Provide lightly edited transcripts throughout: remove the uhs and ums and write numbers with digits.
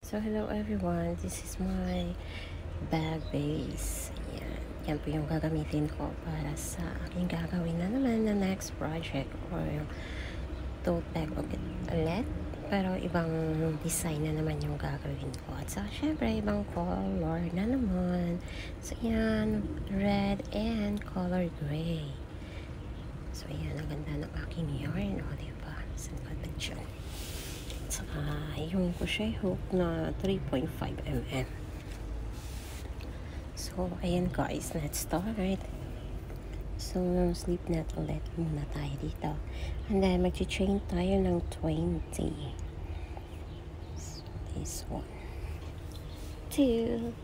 So, hello everyone. This is my bag base. Yan. Yan po yung gagamitin ko para sa aking gagawin na naman na next project or yung tote bag ulit. Pero ibang design na naman yung gagawin ko. At saka syempre, ibang color na naman. So, yan. Red and color gray. So, yan. Ang ganda ng aking yarn. O, diba? Saan ba siya? Saka yung crochet hook na 3.5 mm. So, ayan guys, let's start. So, slip knot ulit muna tayo dito. And then, mag-chain tayo ng 20. So, this 1, 2,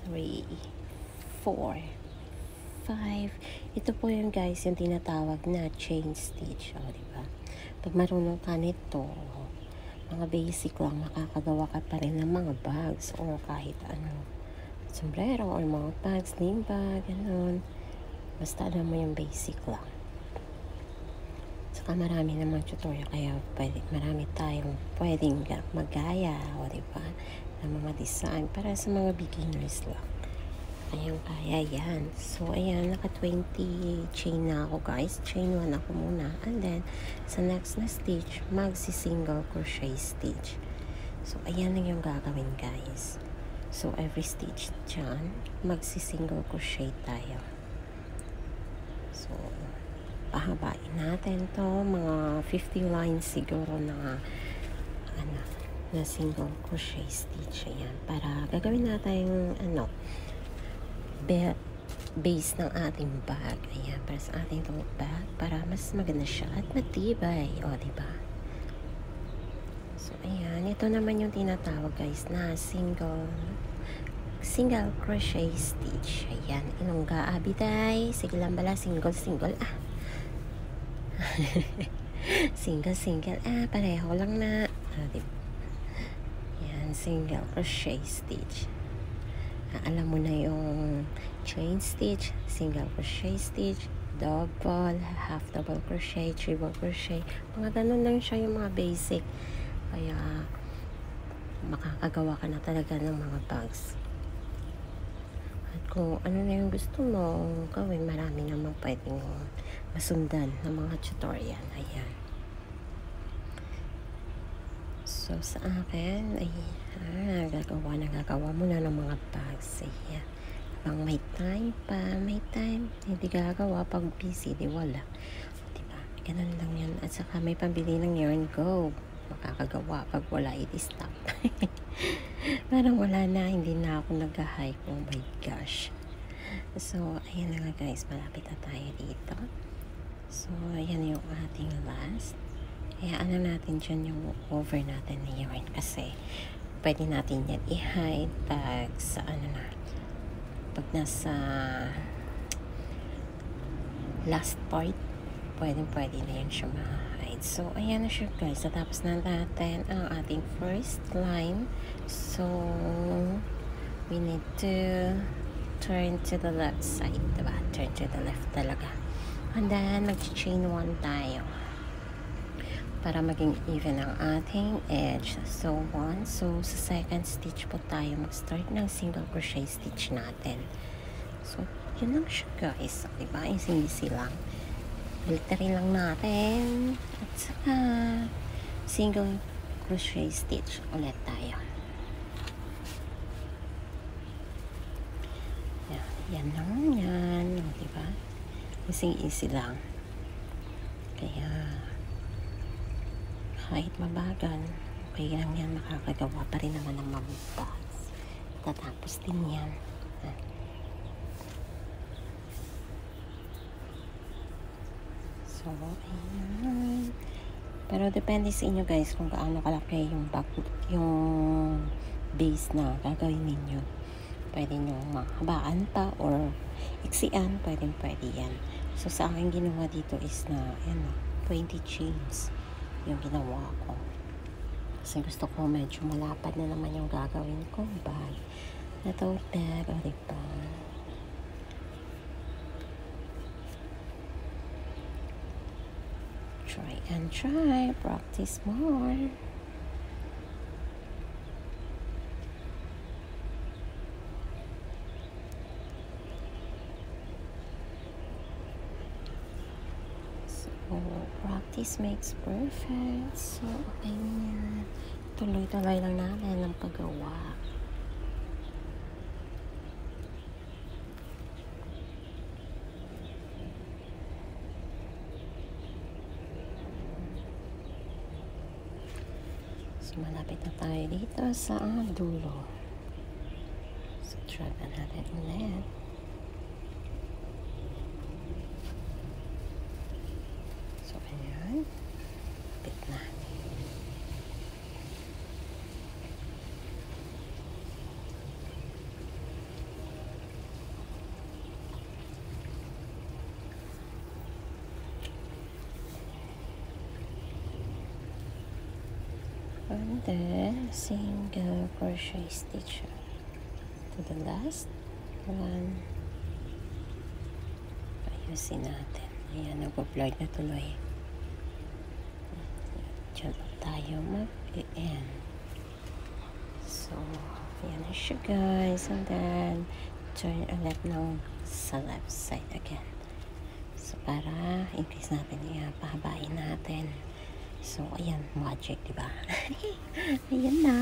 3, 4, 5. Ito po yung guys, yung tinatawag na chain stitch. O, diba? Pag marunong ka nito, mga basic lang, makakagawa ka pa rin ng mga bags or kahit ano, sombrero or mga bags, sling bag, gano'n. Basta alam mo yung basic lang. Saka marami namang tutorial, kaya marami tayong pwedeng magaya, o diba, ng mga design para sa mga beginners lang. Kaya yan. So, ayan, naka 20 chain na ako guys. Chain 1 ako muna. And then, sa next na stitch, magsi-single crochet stitch. So, ayan lang yung gagawin guys. So, every stitch dyan, magsi-single crochet tayo. So, pahabain natin to mga 50 lines siguro na single crochet stitch. Ayan, para gagawin natin base ng ating bag. Ayan, para sa ating tote bag, para mas maganda siya at matibay. O, diba? So, ayan. Ito naman yung tinatawag, guys, na single crochet stitch. Ayan. Inungga, abiday. Sige lang bala. Single. single. Pareho lang na. Diba? Ayan, single crochet stitch. Alam mo na yung chain stitch, single crochet stitch, double, half double crochet, triple crochet. Mga ganun lang siya yung mga basic. Kaya makakagawa ka na talaga ng mga bags. At kung ano na yung gusto mo gawin, marami namang pwedeng masundan ng mga tutorial. Ayan. So, sa akin, ay gagawa muna ng mga bags. Ayan. Pang may time, hindi gagawa. Pag busy, di wala. Diba? Ganun lang yan. At saka may pambili ng yarn, go. Makakagawa. Pag wala, i-stop. Parang wala na, hindi na ako nag-hype. Oh my gosh. So, ayan na nga guys. Malapit na tayo dito. So, ayan yung ating last. Kaya ano natin dyan yung over natin na yarn kasi pwede natin yan i-hide pag sa pag nasa last part, pwede na yan siya ma-hide. So, ayan na siya guys. Natapos na natin ang ating first line. So, we need to turn to the left side. Diba? Turn to the left talaga. And then, mag-chain 1 tayo para maging even ang ating edge. So, 1. So, sa second stitch po tayo mag-start ng single crochet stitch natin. So, yun lang siya guys. Diba? Easy lang. Filterin lang natin. At saka, single crochet stitch ulit tayo. Yan lang yan. Diba? Easy lang. Kaya, kahit mabagal, okay lang yan, makakagawa pa rin naman ng mga bags. Tatapos din yan. So, ayan. Pero depende sa inyo guys kung gaano kalaki yung bag, yung base na gagawin ninyo. Pwede nyo mahabaan pa or iksian, pwede yan. So, sa akin ginawa dito is na, 20 chains yung ginawa ko. Kasi gusto ko medyo malapad na naman yung gagawin ko bag. Na tote bag, o diba? Try and try. Practice more. practice makes perfect. So, okay na. Tuloy-tuloy lang namin ang paggawa. So, malapit na tayo dito sa dulo. So, try na natin ulit. So, ayan. Lapit na. And then, single crochet stitch to the last one. Ayusin natin. Ayan, nag-blurred na tuloy. Diyan pa tayo mag-end. So, ayan na siya guys. And then, turn ulit ng sa left side again. So, para increase natin yan, pahabain natin. So, ayan, magic, diba? Ayan na.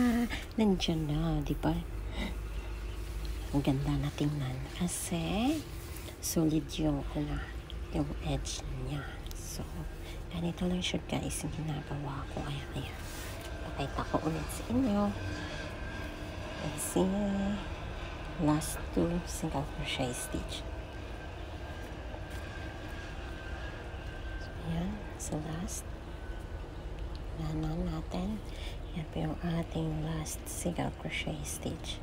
Nandiyan na, diba? Ang ganda na tingnan. Kasi, solid yung, yung edge niya. So, ganito lang siya, guys, yung ginagawa ko. Ayan. Pakita ko ulit sa inyo. And see, last 2 single crochet stitch. So, ayan, sa last. Nanan natin. Yan po yung ating last single crochet stitch.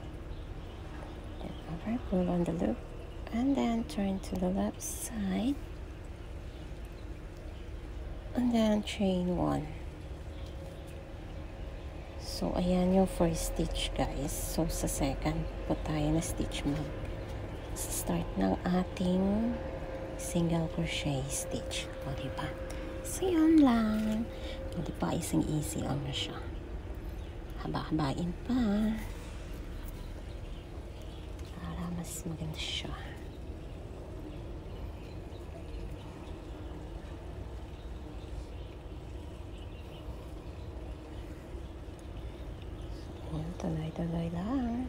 Then over, pull on the loop, and then turn to the left side, and then chain 1. So, ayan yung first stitch, guys. So, sa second po tayo na stitch start ng ating single crochet stitch. O, diba? So, yun lang. O, diba? Easy lang na siya. Haba-habain pa. Para mas maganda siya. So, yan. Tuloy-tuloy lang.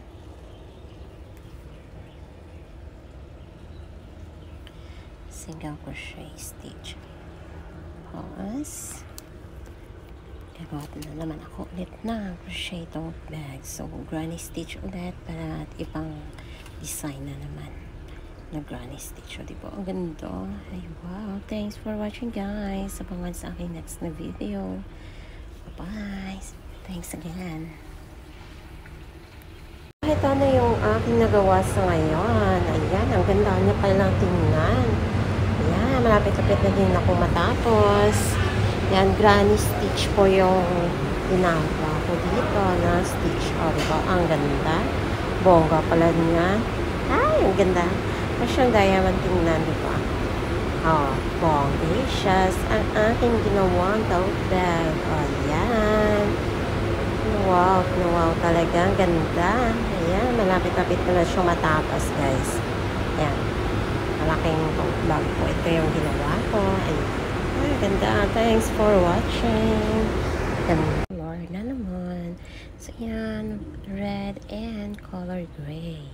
Single crochet stitch. Pause. Gagawa na naman ako ulit na crochet tote bag. So, granny stitch ulit para at ibang design na naman na granny stitch. O, diba? Ang ganda. Ay, wow. Thanks for watching, guys. Abangan sa aking next na video. Bye-bye. Thanks again. Kahit ano yung aking nagawa sa ngayon. Ayan, ang ganda niya palang tingnan. Ayan, malapit-lapit na din ako matapos. Yan, granny stitch po yung ginagawa ko dito na stitch. O, diba? Ang ganda. Bongga pala niya. Ay, ang ganda. Mas yung diamond tingnan, diba? O, bongacious. Ang aking ginawang tote bag. O, yan. Wow, wow talaga. Ang ganda. Ayan, malapit-lapit na siya matapos, guys. Ayan. Malaking tote bag po. Ito yung ginawa ko. Ayan. Ay, ganda. Thanks for watching. Color na naman. So, yan. Red and color gray.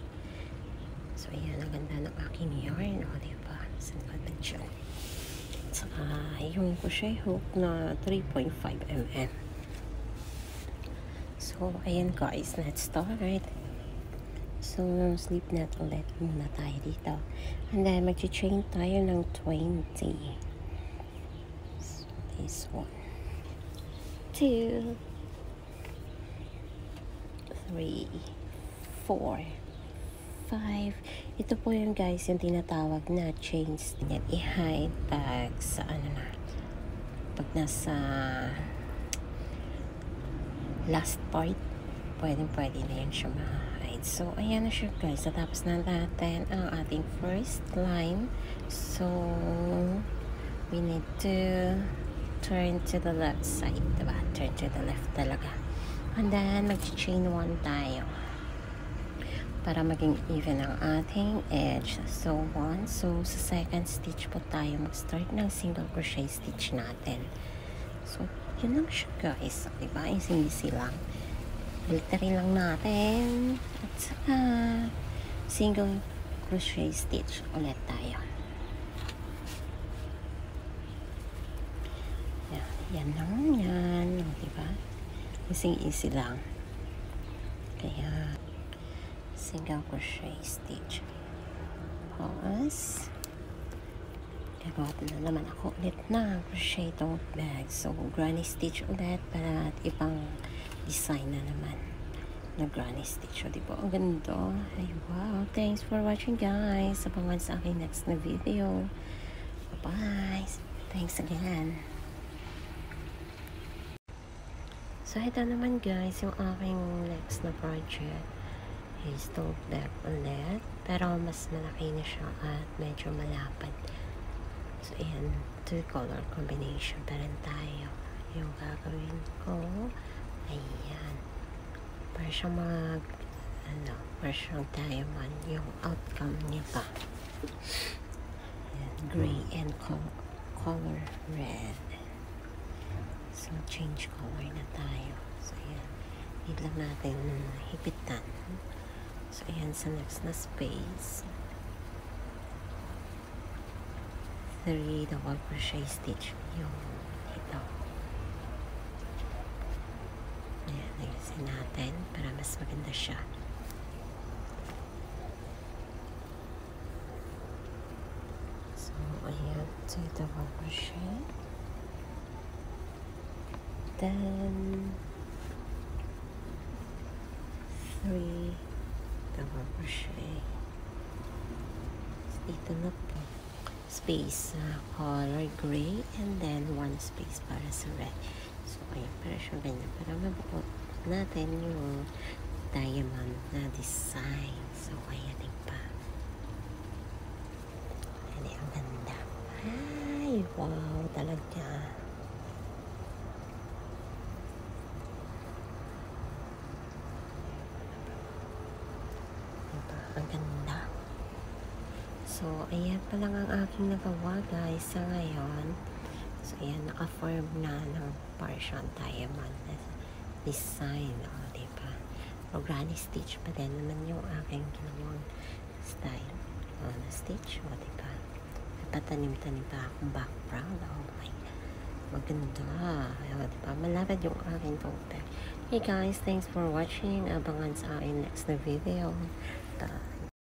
So, yan. Ang ganda ng aking yarn. O, diba? Saan ba ba siya? Saka, yung crochet hook na 3.5 mm. So, ayan guys. Let's start. So, slip knot ulit muna tayo dito. And then, mag-chain tayo ng 20. This 1, 2, 3, 4, 5. Ito po yung guys yung tinatawag na chains. Yan, i-hide pag sa pag nasa last part, pwede na yun siya ma-hide. So, ayan na siya guys. Natapos na natin ang ating first line. So, we need to turn to the left side, diba? Turn to the left talaga. And then, mag-chain 1 tayo para maging even ang ating edge. So, 1. So, sa second stitch po tayo mag-start ng single crochet stitch natin. So, yun lang siya guys. Diba? Easy lang. Glittery lang natin. At saka, single crochet stitch ulit tayo. Yan lang yan. Diba? Easy lang. Kaya, single crochet stitch. Pause. Gagawa pa na naman ako ulit na crochet tote bag. So, granny stitch ulit para at ibang design na naman na granny stitch. So, diba? Ang ganda. Ay, wow. Thanks for watching, guys. Abangan sa aking next na video. Bye-bye. Thanks again. So, ito naman, guys, yung aking next na project is tote bag ulit. Pero, mas malaki na siya at medyo malapad. So, ayan, 2 color combination pa rin tayo. Yung gagawin ko, ayan. Para siyang para siyang diamond, yung outcome nito. Ayan, gray and color red. So, change color na tayo. So, ayan, need lang natin hipitan. So, ayan, sa next na space. 3 double crochet stitch yung ito. Ayan, ayusin natin para mas maganda siya. So, ayan, 2 double crochet. Then 3 double crochet. Dito na po. Space color gray and then 1 space para sa red. So, ayan, para siya ganyan. Para mabuo natin yung diamond na design. So, ayan pa. Ayan, ang ganda. Ay, wow, talaga. Diba? Ang ganda. So, ayan pa lang ang aking nagawa, guys, sa ngayon. So, ayan, naka-form na ng partial diamond design. O, diba? O, granny stitch pa din naman yung aking ginawang style. O, na stitch. O, diba? Patanim-tanim pa akong background. Oh, my God. Maganda. O, diba? Malapad yung aking tote bag. Hey, guys, thanks for watching. Abangan sa aking next na video.